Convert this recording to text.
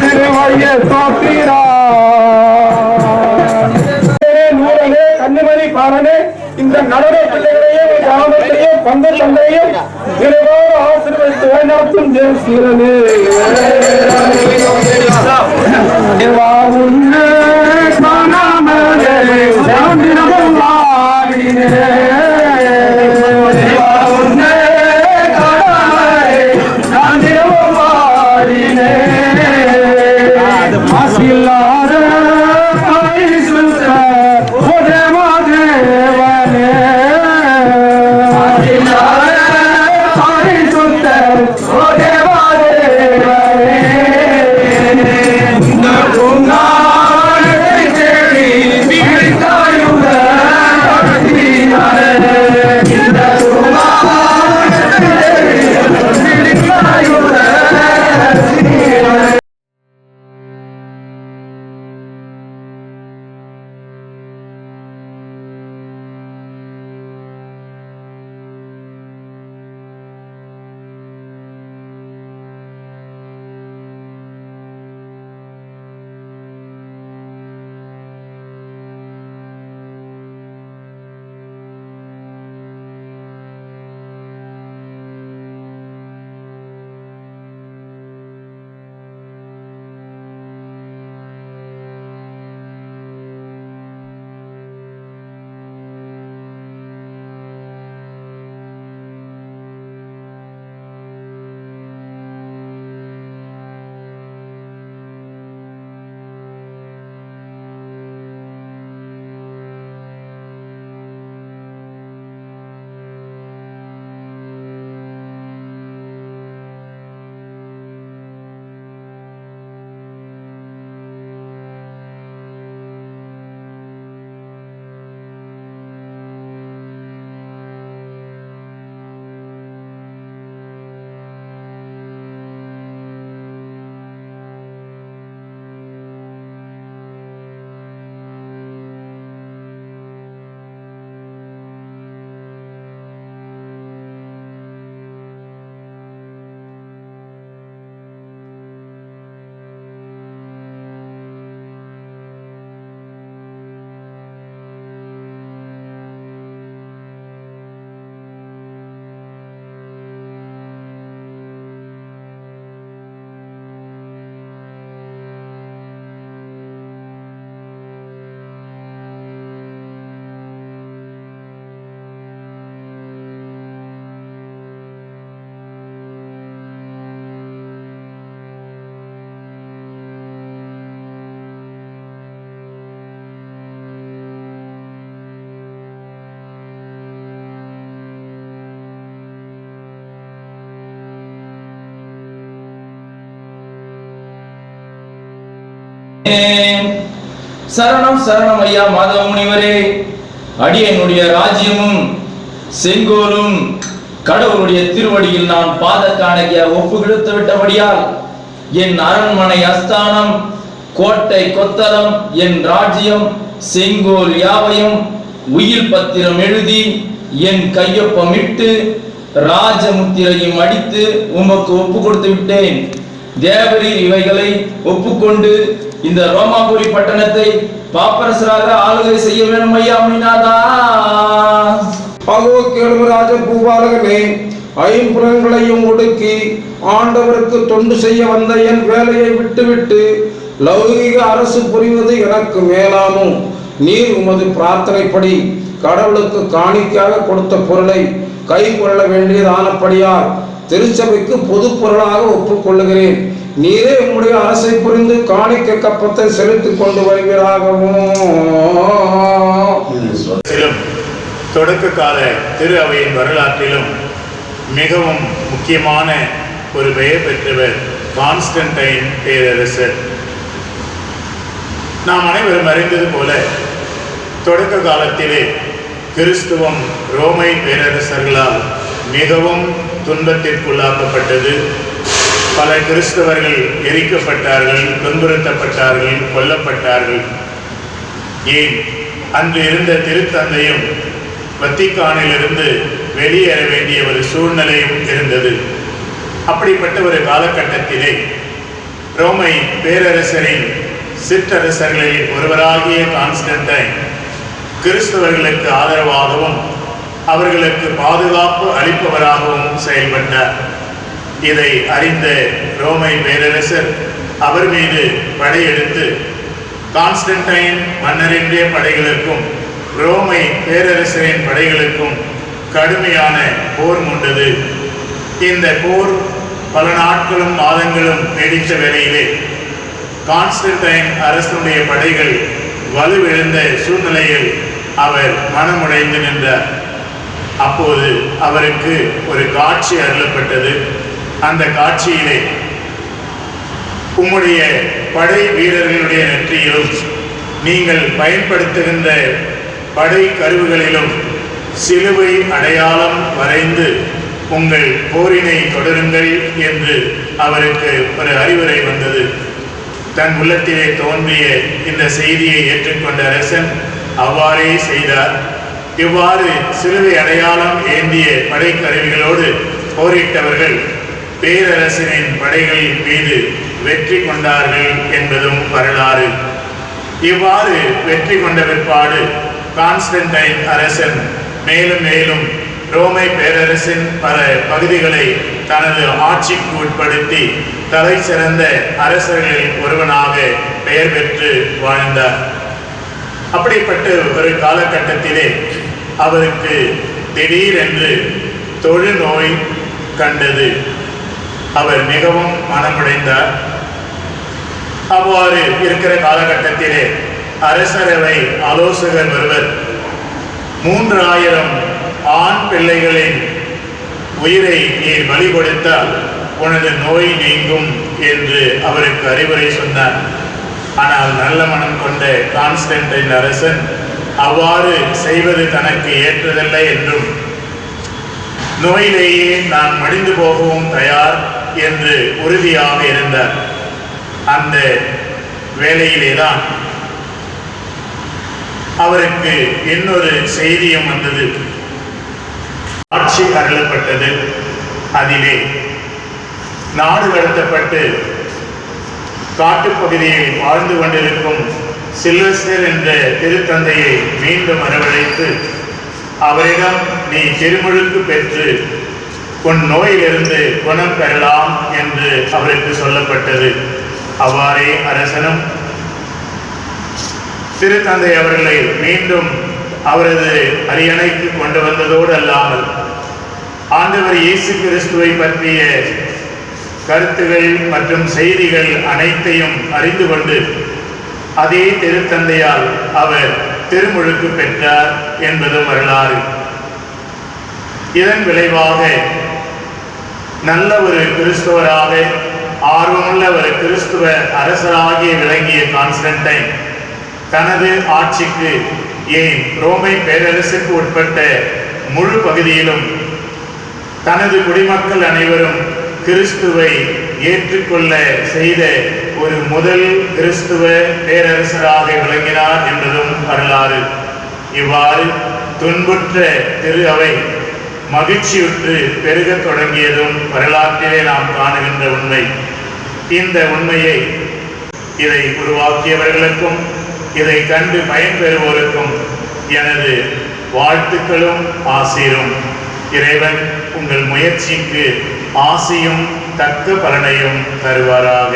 திருவைய சோத்திரா நூறனே கன்னிமணி பாரனே இந்த நடன பிள்ளைகளையும் கிராமத்தையும் பங்கு தந்தையும் நிறைவாக ஆசீர்வதித்து வழிநடத்தும் தேவசீரனே சரணம் சரணம் ஐயா மாதவ முனிவரே. அடியனுடைய ராஜ்யமும் செங்கோலும் கடவுளுடைய திருவடியில் நான் பாத காணிக்க ஒப்பு கொடுத்து விட்டபடியால் என் அரண்மனை அஸ்தானம், கோட்டை கொத்தளம், என் ராஜ்யம், செங்கோல் யாவையும் உயில் பத்திரம் எழுதி என் கையொப்பமிட்டு ராஜமுத்திரையும் அடித்து உமக்கு ஒப்பு கொடுத்து விட்டேன். தேவரீர் இவைகளை ஒப்புக்கொண்டு இந்த ரோமாபுரி பட்டணத்தை பாப்பரசராக ஆளுகை செய்ய வேண்டும் ஐயா முனிநாதா. அதோ கேளும் ராஜ பூபாலகனே, ஐம்புலன்களையும் ஒடுக்கி ஆண்டவருக்கு தொண்டு செய்ய வந்த என் வேலையை விட்டுவிட்டு லௌகிக அரசு புரிவது எனக்கு மேலாமோ? நீர் உமது பிரார்த்தனைப்படி கடவுளுக்கு காணிக்காக கொடுத்த பொருளை கை கொள்ள வேண்டியதானபடியால் திருச்சபைக்கு பொது பொருளாக ஒப்புக்கொள்ளுகிறேன். நீரே உம்முடைய அரசை புரிந்து காணிக்க கப்பத்தை செலுத்திக் கொண்டு வருகிறாகவும். தொடக்க கால திரு அவையின் வரலாற்றிலும் மிகவும் முக்கியமான ஒரு பெயர் பெற்றவர் கான்ஸ்டன்டைன் பேரரசர். நாம் அனைவரும் அறிந்தது போல தொடக்க காலத்திலே கிறிஸ்துவம் ரோமை பேரரசர்களால் மிகவும் துன்பத்திற்குள்ளாக்கப்பட்டது. பல கிறிஸ்தவர்கள் எரிக்கப்பட்டார்கள், துன்புறுத்தப்பட்டார்கள், கொல்லப்பட்டார்கள். ஏன் அன்று இருந்த திருத்தந்தையும் வத்திக்கானிலிருந்து வெளியேற வேண்டிய ஒரு சூழ்நிலையும் இருந்தது. அப்படிப்பட்ட ஒரு காலகட்டத்திலே ரோமை பேரரசரின் சிற்றரசர்களில் ஒருவராகிய கான்ஸ்டன்டைன் கிறிஸ்தவர்களுக்கு ஆதரவாகவும் அவர்களுக்கு பாதுகாப்பு அளிப்பவராகவும் செயல்பட்டார். இதை அறிந்த ரோமை பேரரசர் அவர் மீது படையெடுத்து கான்ஸ்டன்டைன் மன்னரின் படைகளுக்கும் ரோமை பேரரசரின் படைகளுக்கும் கடுமையான போர் மூண்டது. இந்த போர் பல நாட்களும் மாதங்களும் நீடித்த வேளையிலே கான்ஸ்டன்டைன் அரசனுடைய படைகள் வலுவிழந்த சூழ்நிலையில் அவர் மனமுடைந்து நின்றார். அப்போது அவருக்கு ஒரு காட்சி அருளப்பட்டது. அந்த காட்சியிலே உம்முடைய படை வீரர்களுடைய நெற்றியிலும் நீங்கள் பயன்படுத்துகின்ற படை கருவிகளிலும் சிலுவை அடையாளம் வரைந்து உங்கள் போரினை தொடருங்கள் என்று அவருக்கு ஒரு அறிவுரை வந்தது. தன் உள்ளத்திலே தோன்றிய இந்த செய்தியை ஏற்றுக்கொண்ட அரசன் அவ்வாறே செய்தார். இவ்வாறு சிலுவை அடையாளம் ஏந்திய படைக்கருவிகளோடு போரிட்டவர்கள் பேரரசனின் படைகளின் மீது வெற்றி கொண்டார்கள் என்பதும் வரலாறு. இவ்வாறு வெற்றி கொண்ட பிற்பாடு கான்ஸ்டன்டைன் அரசன் மேலும் மேலும் ரோமை பேரரசின் பல பகுதிகளை தனது ஆட்சிக்கு உட்படுத்தி தலை சிறந்த அரசர்களில் ஒருவனாக பெயர் பெற்று வாழ்ந்தார். அப்படிப்பட்ட ஒரு காலகட்டத்திலே அவருக்கு திடீரென்று தொழுநோய் கண்டது. அவர் மிகவும் மனமுடைந்தார். அவ்வாறு இருக்கிற காலகட்டத்திலே அரசரவை ஆலோசகர் ஒருவர் 3000 ஆண் பிள்ளைகளின் உயிரை நீர் பலி கொடுத்தால் உனது நோய் நீங்கும் என்று அவருக்கு அறிவுரை சொன்னார். ஆனால் நல்ல மனம் கொண்ட கான்ஸ்டன்டைன் அரசன் அவ்வாறு செய்வது தனக்கு ஏற்றதல்ல என்றும் நோயிலேயே நான் மடிந்து போகவும் தயார் என்று உறுதியாக இருந்தார். அந்த வேளையிலேதான் அவருக்கு இன்னொரு செய்தியும் வந்தது. ஆட்சி அருளப்பட்டது. அதிலே நாடு கடத்தப்பட்டு காட்டுப்பகுதியில் வாழ்ந்து கொண்டிருக்கும் சில்வஸ்டர் என்ற திருத்தந்தையை மீண்டும் வரவழைத்து அவரிடம் நீ திருமுழுக்கு பெற்று உன் நோயிலிருந்து குணம் பெறலாம் என்று அவருக்கு சொல்லப்பட்டது. அவ்வாறே அரசனும் திருத்தந்தை அவர்களை மீண்டும் அவரது அரியணைக்கு கொண்டு வந்ததோடு அல்லாமல் ஆண்டவர் இயேசு கிறிஸ்துவை பற்றிய கருத்துகள் மற்றும் செய்திகள் அனைத்தையும் அறிந்து கொண்டு அதே திருத்தந்தையால் அவர் திருமுழுக்கு பெற்றார் என்பதும் வரலாறு. இதன் விளைவாக நல்ல ஒரு கிறிஸ்துவராக ஆர்வமுள்ள ஒரு கிறிஸ்துவ அரசராகிய விளங்கிய கான்ஸ்டன்டைன் தனது ஆட்சிக்கு ஏன் ரோமை பேரரசுக்கு உட்பட்ட முழு பகுதியிலும் தனது குடிமக்கள் அனைவரும் கிறிஸ்துவை ஏற்றுக்கொள்ள செய்த ஒரு முதல் கிறிஸ்துவ பேரரசராக விளங்கினார் என்பதும் வரலாறு. இவ்வாறு துன்புற்ற திரு அவை மகிழ்ச்சியுற்று பெருகத் தொடங்கியதும் வரலாற்றிலே நாம் காணுகின்ற உண்மை. இந்த உண்மையை இதை உருவாக்கியவர்களுக்கும் இதை கண்டு பயன்பெறுவோருக்கும் எனது வாழ்த்துக்களும் ஆசீரும். இறைவன் உங்கள் முயற்சிக்கு ஆசியும் தக்க பலனையும் தருவாராக.